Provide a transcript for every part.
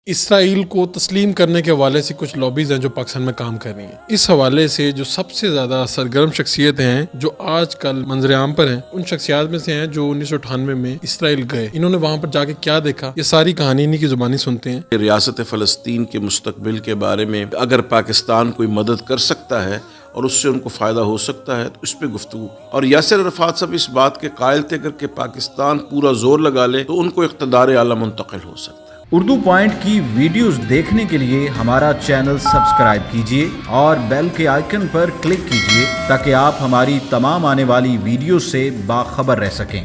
اسرائیل کو تسلیم کرنے کے حوالے سے کچھ لابیز ہیں جو پاکستان میں کام کر رہی ہیں۔ اس حوالے سے جو سب سے زیادہ سرگرم شخصیت ہیں جو آج کل منظر عام پر ہیں، ان شخصیات میں سے ہیں جو 1998 میں اسرائیل گئے۔ انہوں نے وہاں پر جا کے کیا دیکھا، یہ ساری کہانی انہی کی زبانی سنتے ہیں۔ ریاست فلسطین کے مستقبل کے بارے میں اگر پاکستان کوئی مدد کر سکتا ہے اور اس سے ان کو فائدہ ہو سکتا ہے تو اس پہ گفتگو کی۔ اور یاسر عرفات صاحب اس بات کے قائل تھے کہ پاکستان پورا زور لگا لے تو ان کو اقتدار اعلیٰ منتقل ہو سکتا ہے۔ اردو پوائنٹ کی ویڈیوز دیکھنے کے لیے ہمارا چینل سبسکرائب کیجیے اور بیل کے آئیکن پر کلک کیجیے تاکہ آپ ہماری تمام آنے والی ویڈیوز سے باخبر رہ سکیں۔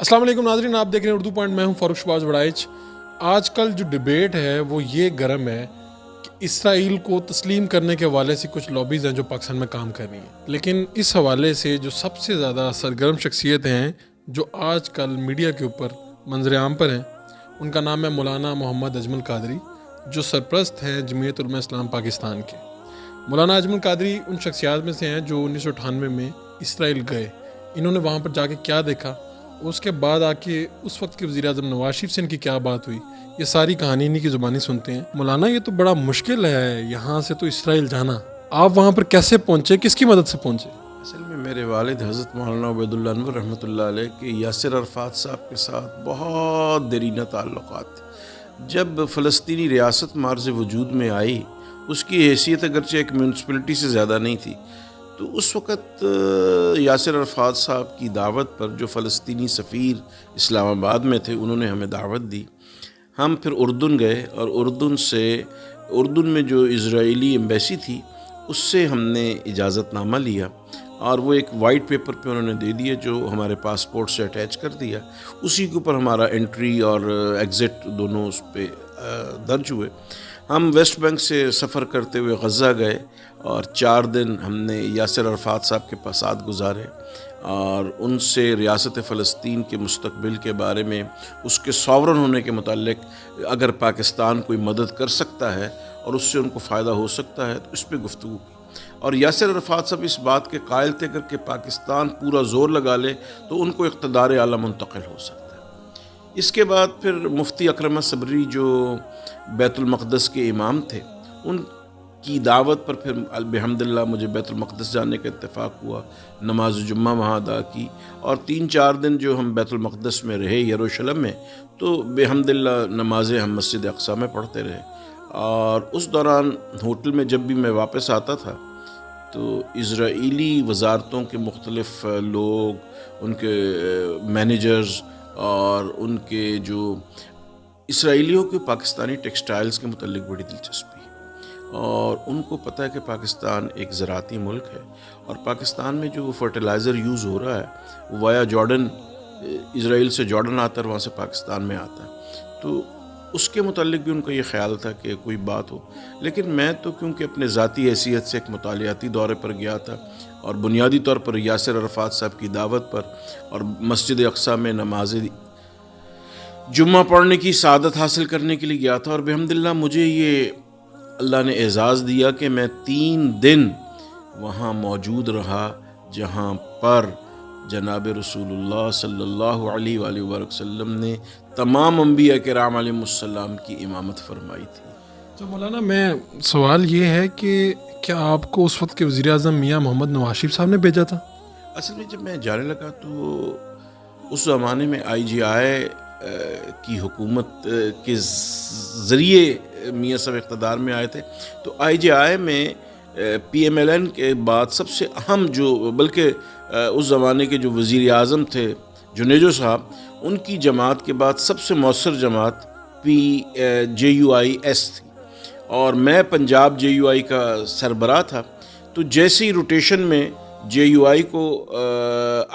السلام علیکم ناظرین، آپ دیکھ رہے ہیں اردو پوائنٹ، میں ہوں فاروق شہباز وڑائچ۔ آج کل جو ڈیبیٹ ہے وہ یہ گرم ہے کہ اسرائیل کو تسلیم کرنے کے حوالے سے کچھ لابیز ہیں جو پاکستان میں کام کر رہی ہیں، لیکن اس حوالے سے جو سب سے زیادہ سرگرم شخصیت ہیں جو آج کل میڈیا کے اوپر منظر عام پر ہیں، ان کا نام ہے مولانا محمد اجمل قادری، جو سرپرست ہیں جمعیت علماء اسلام پاکستان کے۔ مولانا اجمل قادری ان شخصیات میں سے ہیں جو 1998 میں اسرائیل گئے۔ انہوں نے وہاں پر جا کے کیا دیکھا، اس کے بعد آ کے اس وقت کے وزیر اعظم نواز شریف سے ان کی کیا بات ہوئی، یہ ساری کہانی انہی کی زبانی سنتے ہیں۔ مولانا، یہ تو بڑا مشکل ہے یہاں سے تو اسرائیل جانا، آپ وہاں پر کیسے پہنچے، کس کی مدد سے پہنچے؟ اصل میں میرے والد حضرت مولانا عبید اللہ انور رحمۃ اللہ علیہ کے یاسر عرفات صاحب کے ساتھ بہت دیرینہ تعلقات تھے۔ جب فلسطینی ریاست مارز وجود میں آئی، اس کی حیثیت اگرچہ ایک میونسپلٹی سے زیادہ نہیں تھی، تو اس وقت یاسر عرفات صاحب کی دعوت پر جو فلسطینی سفیر اسلام آباد میں تھے، انہوں نے ہمیں دعوت دی۔ ہم پھر اردن گئے اور اردن میں جو اسرائیلی ایمبیسی تھی اس سے ہم نے اجازت نامہ لیا اور وہ ایک وائٹ پیپر پہ انہوں نے دے دیا جو ہمارے پاسپورٹ سے اٹیچ کر دیا۔ اسی کے اوپر ہمارا انٹری اور ایگزٹ دونوں اس پہ درج ہوئے۔ ہم ویسٹ بینک سے سفر کرتے ہوئے غزہ گئے اور 4 دن ہم نے یاسر عرفات صاحب کے پاسات گزارے اور ان سے ریاست فلسطین کے مستقبل کے بارے میں، اس کے ساورن ہونے کے متعلق اگر پاکستان کوئی مدد کر سکتا ہے اور اس سے ان کو فائدہ ہو سکتا ہے تو اس پہ گفتگو کی۔ اور یاسر عرفات صاحب اس بات کے قائل تھے کہ پاکستان پورا زور لگا لے تو ان کو اقتدار اعلیٰ منتقل ہو سکتا ہے۔ اس کے بعد پھر مفتی اکرم صبری جو بیت المقدس کے امام تھے، ان کی دعوت پر پھر بحمداللہ مجھے بیت المقدس جانے کا اتفاق ہوا، نماز جمعہ وہاں ادا کی اور 3-4 دن جو ہم بیت المقدس میں رہے یروشلم میں، تو بحمداللہ نمازیں ہم مسجد اقصیٰ میں پڑھتے رہے۔ اور اس دوران ہوٹل میں جب بھی میں واپس آتا تھا تو اسرائیلی وزارتوں کے مختلف لوگ، ان کے مینیجرز اور ان کے جو اسرائیلیوں کے پاکستانی ٹیکسٹائلز کے متعلق بڑی دلچسپی ہے اور ان کو پتہ ہے کہ پاکستان ایک زراعتی ملک ہے اور پاکستان میں جو فرٹیلائزر یوز ہو رہا ہے وہ وایا جارڈن، اسرائیل سے جارڈن آتا ہے اور وہاں سے پاکستان میں آتا ہے، تو اس کے متعلق بھی ان کا یہ خیال تھا کہ کوئی بات ہو۔ لیکن میں تو کیونکہ اپنے ذاتی حیثیت سے ایک مطالعاتی دورے پر گیا تھا اور بنیادی طور پر یاسر عرفات صاحب کی دعوت پر اور مسجد اقصیٰ میں نماز جمعہ پڑھنے کی سعادت حاصل کرنے کے لیے گیا تھا، اور بحمداللہ مجھے یہ اللہ نے اعزاز دیا کہ میں 3 دن وہاں موجود رہا جہاں پر جناب رسول اللہ صلی اللہ علیہ وآلہ وسلم نے تمام انبیاء کرام علیہ السلام کی امامت فرمائی تھی۔ تو مولانا، میں سوال یہ ہے کہ کیا آپ کو اس وقت کے وزیر اعظم میاں محمد نواز شریف صاحب نے بھیجا تھا؟ اصل میں جب میں جانے لگا تو اس زمانے میں IGI کی حکومت کے ذریعے میاں صاحب اقتدار میں آئے تھے، تو IGI میں PMLN کے بعد سب سے اہم جو، بلکہ اس زمانے کے جو وزیر اعظم تھے جنیجو صاحب، ان کی جماعت کے بعد سب سے مؤثر جماعت JUIS تھی اور میں پنجاب JUI کا سربراہ تھا۔ تو جیسی روٹیشن میں JUI کو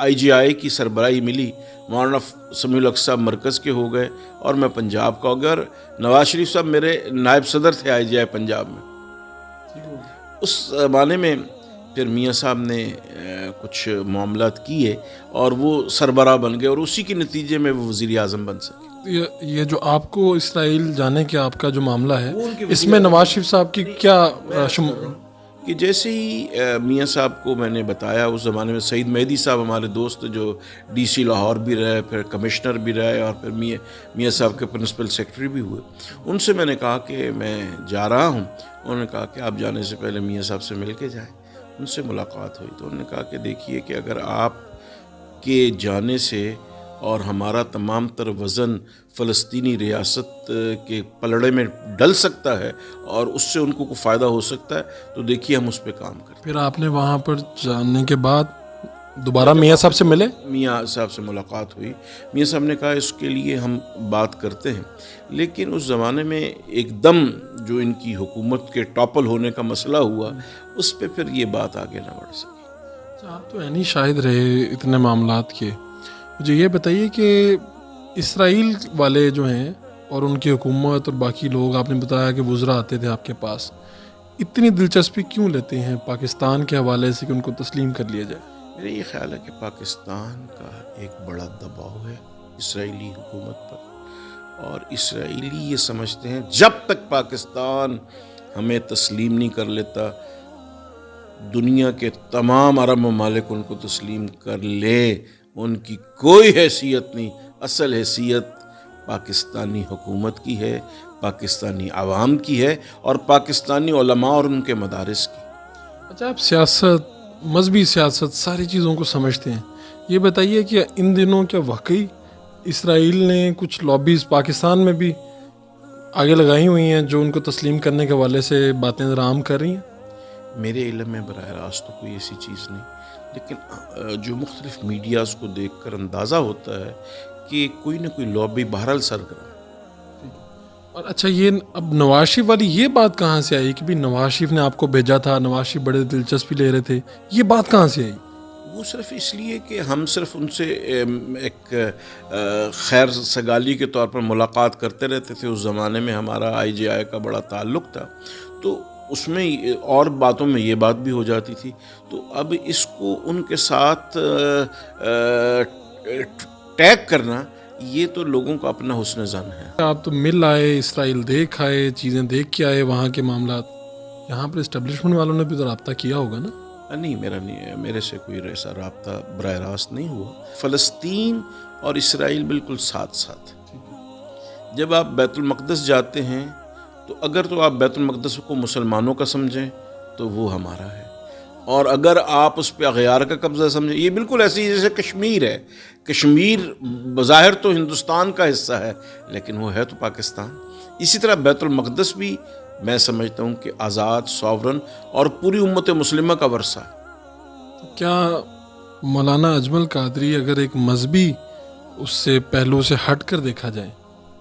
IGI کی سربراہی ملی، مولانا سمیع الحق صاحب مرکز کے ہو گئے اور میں پنجاب کا ہو گیا، اور نواز شریف صاحب میرے نائب صدر تھے IGI پنجاب میں۔ اس زمانے میں پھر میاں صاحب نے کچھ معاملات کیے اور وہ سربراہ بن گئے اور اسی کے نتیجے میں وہ وزیر اعظم بن سکے۔ یہ جو آپ کو اسرائیل جانے کے آپ کا جو معاملہ ہے، اس میں نواز شریف صاحب کی کیا کہ جیسے ہی میاں صاحب کو میں نے بتایا، اس زمانے میں سعید مہدی صاحب ہمارے دوست جو ڈی سی لاہور بھی رہے، پھر کمشنر بھی رہے، اور پھر میاں صاحب کے پرنسپل سیکرٹری بھی ہوئے، ان سے میں نے کہا کہ میں جا رہا ہوں. انہوں نے کہا کہ آپ جانے سے پہلے میاں صاحب سے مل کے جائیں. ان سے ملاقات ہوئی تو انہوں نے کہا کہ دیکھیے کہ اگر آپ کے جانے سے اور ہمارا تمام تر وزن فلسطینی ریاست کے پلڑے میں ڈل سکتا ہے اور اس سے ان کو کوئی فائدہ ہو سکتا ہے تو دیکھیے ہم اس پہ کام کریں. پھر آپ نے وہاں پر جانے کے بعد دوبارہ میاں صاحب سے ملے؟ میاں صاحب سے ملاقات ہوئی. میاں صاحب نے کہا اس کے لیے ہم بات کرتے ہیں، لیکن اس زمانے میں ایک دم جو ان کی حکومت کے ٹاپل ہونے کا مسئلہ ہوا، اس پہ پھر یہ بات آگے نہ بڑھ سکی. آپ تو عینی شاہد رہے اتنے معاملات کے. مجھے یہ بتائیے کہ اسرائیل والے جو ہیں اور ان کی حکومت اور باقی لوگ، آپ نے بتایا کہ وزراء آتے تھے آپ کے پاس، اتنی دلچسپی کیوں لیتے ہیں پاکستان کے حوالے سے کہ ان کو تسلیم کر لیا جائے؟ میرا یہ خیال ہے کہ پاکستان کا ایک بڑا دباؤ ہے اسرائیلی حکومت پر، اور اسرائیلی یہ سمجھتے ہیں جب تک پاکستان ہمیں تسلیم نہیں کر لیتا، دنیا کے تمام عرب ممالک ان کو تسلیم کر لے، ان کی کوئی حیثیت نہیں. اصل حیثیت پاکستانی حکومت کی ہے، پاکستانی عوام کی ہے، اور پاکستانی علماء اور ان کے مدارس کی. اچھا، آپ سیاست، مذہبی سیاست، ساری چیزوں کو سمجھتے ہیں. یہ بتائیے کہ ان دنوں کیا واقعی اسرائیل نے کچھ لابیز پاکستان میں بھی آگے لگائی ہوئی ہیں جو ان کو تسلیم کرنے کے حوالے سے باتیں عام کر رہی ہیں؟ میرے علم میں براہ راست تو کوئی ایسی چیز نہیں، لیکن جو مختلف میڈیاز کو دیکھ کر اندازہ ہوتا ہے کہ کوئی نہ کوئی لابی بہرحال سرگرم. اور اچھا، یہ اب نواز شریف والی یہ بات کہاں سے آئی کہ بھی نواز شریف نے آپ کو بھیجا تھا، نواز شریف بڑے دلچسپی لے رہے تھے، یہ بات کہاں سے آئی؟ وہ صرف اس لیے کہ ہم صرف ان سے ایک خیر سگالی کے طور پر ملاقات کرتے رہتے تھے. اس زمانے میں ہمارا IGI کا بڑا تعلق تھا، تو اس میں اور باتوں میں یہ بات بھی ہو جاتی تھی. تو اب اس کو ان کے ساتھ ٹیگ کرنا، یہ تو لوگوں کا اپنا حسن ظن ہے. آپ تو مل آئے، اسرائیل دیکھ آئے، چیزیں دیکھ کے آئے، وہاں کے معاملات. یہاں پر اسٹیبلشمنٹ والوں نے بھی تو رابطہ کیا ہوگا نا؟ نہیں، میرے سے کوئی ایسا رابطہ براہ راست نہیں ہوا. فلسطین اور اسرائیل بالکل ساتھ ساتھ. جب آپ بیت المقدس جاتے ہیں تو اگر تو آپ بیت المقدس کو مسلمانوں کا سمجھیں تو وہ ہمارا ہے، اور اگر آپ اس پہ اغیار کا قبضہ سمجھیں، یہ بالکل ایسی جیسے کشمیر ہے. کشمیر بظاہر تو ہندوستان کا حصہ ہے لیکن وہ ہے تو پاکستان. اسی طرح بیت المقدس بھی میں سمجھتا ہوں کہ آزاد، ساورن اور پوری امت مسلمہ کا ورثہ. کیا مولانا اجمل قادری اگر ایک مذہبی اس سے پہلو سے ہٹ کر دیکھا جائے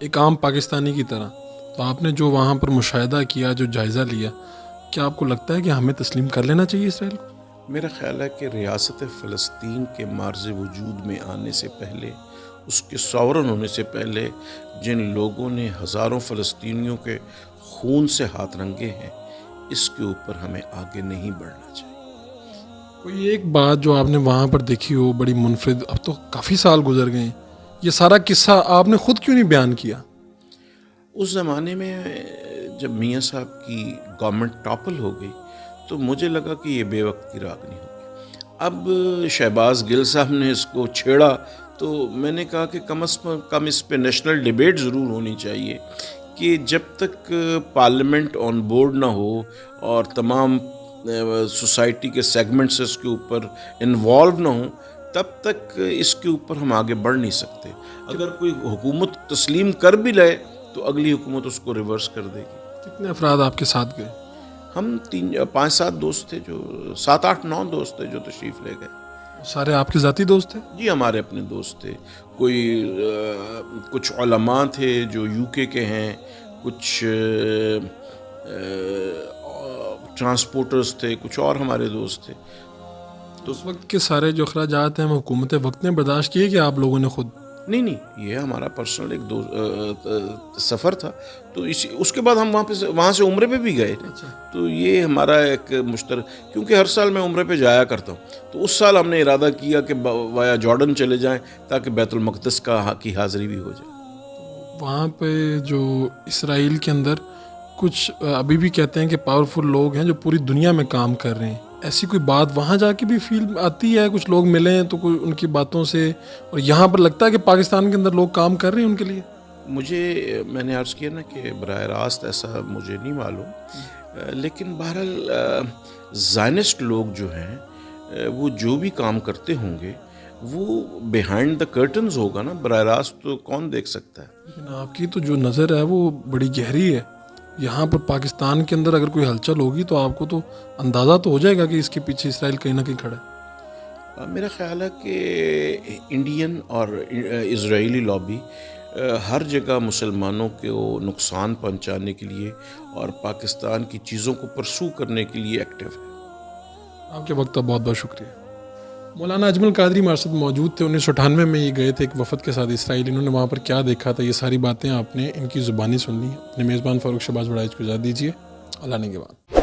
ایک عام پاکستانی کی طرح، تو آپ نے جو وہاں پر مشاہدہ کیا، جو جائزہ لیا، کیا آپ کو لگتا ہے کہ ہمیں تسلیم کر لینا چاہیے اسرائیل کو؟ میرا خیال ہے کہ ریاست فلسطین کے معرض وجود میں آنے سے پہلے، اس کے ساورن ہونے سے پہلے، جن لوگوں نے ہزاروں فلسطینیوں کے خون سے ہاتھ رنگے ہیں، اس کے اوپر ہمیں آگے نہیں بڑھنا چاہیے. کوئی ایک بات جو آپ نے وہاں پر دیکھی ہو بڑی منفرد، اب تو کافی سال گزر گئے ہیں، یہ سارا قصہ آپ نے خود کیوں نہیں بیان کیا؟ اس زمانے میں جب میاں صاحب کی گورنمنٹ ٹاپل ہو گئی تو مجھے لگا کہ یہ بے وقت کی راگنی ہوگی. اب شہباز گل صاحب نے اس کو چھیڑا تو میں نے کہا کہ کم از کم اس پہ نیشنل ڈیبیٹ ضرور ہونی چاہیے کہ جب تک پارلیمنٹ آن بورڈ نہ ہو اور تمام سوسائٹی کے سیگمنٹس اس کے اوپر انوالو نہ ہوں، تب تک اس کے اوپر ہم آگے بڑھ نہیں سکتے. اگر کوئی حکومت تسلیم کر بھی لے تو اگلی حکومت اس کو ریورس کر دے گی. کتنے افراد آپ کے ساتھ گئے؟ ہم 5-7 دوست تھے، جو 7-8-9 دوست تھے جو تشریف لے گئے. سارے آپ کے ذاتی دوست تھے؟ جی، ہمارے اپنے دوست تھے. کوئی کچھ علماء تھے جو UK کے ہیں، کچھ ٹرانسپورٹرز تھے، کچھ اور ہمارے دوست تھے. تو اس وقت کے سارے جو اخراجات ہیں وہ حکومت وقت نے برداشت کیے کہ آپ لوگوں نے خود؟ نہیں، یہ ہمارا پرسنل ایک سفر تھا. تو اس کے بعد ہم وہاں سے عمرے پہ بھی گئے. تو یہ ہمارا ایک مشترک، کیونکہ ہر سال میں عمرے پہ جایا کرتا ہوں، تو اس سال ہم نے ارادہ کیا کہ وایا جارڈن چلے جائیں تاکہ بیت المقدس کی حاضری بھی ہو جائے. وہاں پہ جو اسرائیل کے اندر کچھ ابھی بھی کہتے ہیں کہ پاورفل لوگ ہیں جو پوری دنیا میں کام کر رہے ہیں، ایسی کوئی بات وہاں جا کے بھی فیل آتی ہے؟ کچھ لوگ ملے ہیں تو کوئی ان کی باتوں سے، اور یہاں پر لگتا ہے کہ پاکستان کے اندر لوگ کام کر رہے ہیں ان کے لیے؟ میں نے عرض کیا نا کہ براہ راست ایسا مجھے نہیں معلوم، لیکن بہرحال زائنسٹ لوگ جو ہیں وہ جو بھی کام کرتے ہوں گے وہ بیہائنڈ دا کرٹنز ہوگا نا، براہ راست تو کون دیکھ سکتا ہے۔ لیکن آپ کی تو جو نظر ہے وہ بڑی گہری ہے، یہاں پر پاکستان کے اندر اگر کوئی ہلچل ہوگی تو آپ کو تو اندازہ تو ہو جائے گا کہ اس کے پیچھے اسرائیل کہیں نہ کہیں کھڑا ہے۔ میرا خیال ہے کہ انڈین اور اسرائیلی لابی ہر جگہ مسلمانوں کو نقصان پہنچانے کے لیے اور پاکستان کی چیزوں کو پرسو کرنے کے لیے ایکٹیو ہے۔ آپ کے وقت کا بہت بہت شکریہ۔ مولانا اجمل قادری ہمارے ساتھ موجود تھے، 1998 میں یہ گئے تھے ایک وفد کے ساتھ اسرائیل، انہوں نے وہاں پر کیا دیکھا تھا، یہ ساری باتیں آپ نے ان کی زبانی سن لی ہیں۔ اپنے میزبان فاروق شہباز بڑائچ کو اجازت دیجیے، اللہ نگہبان۔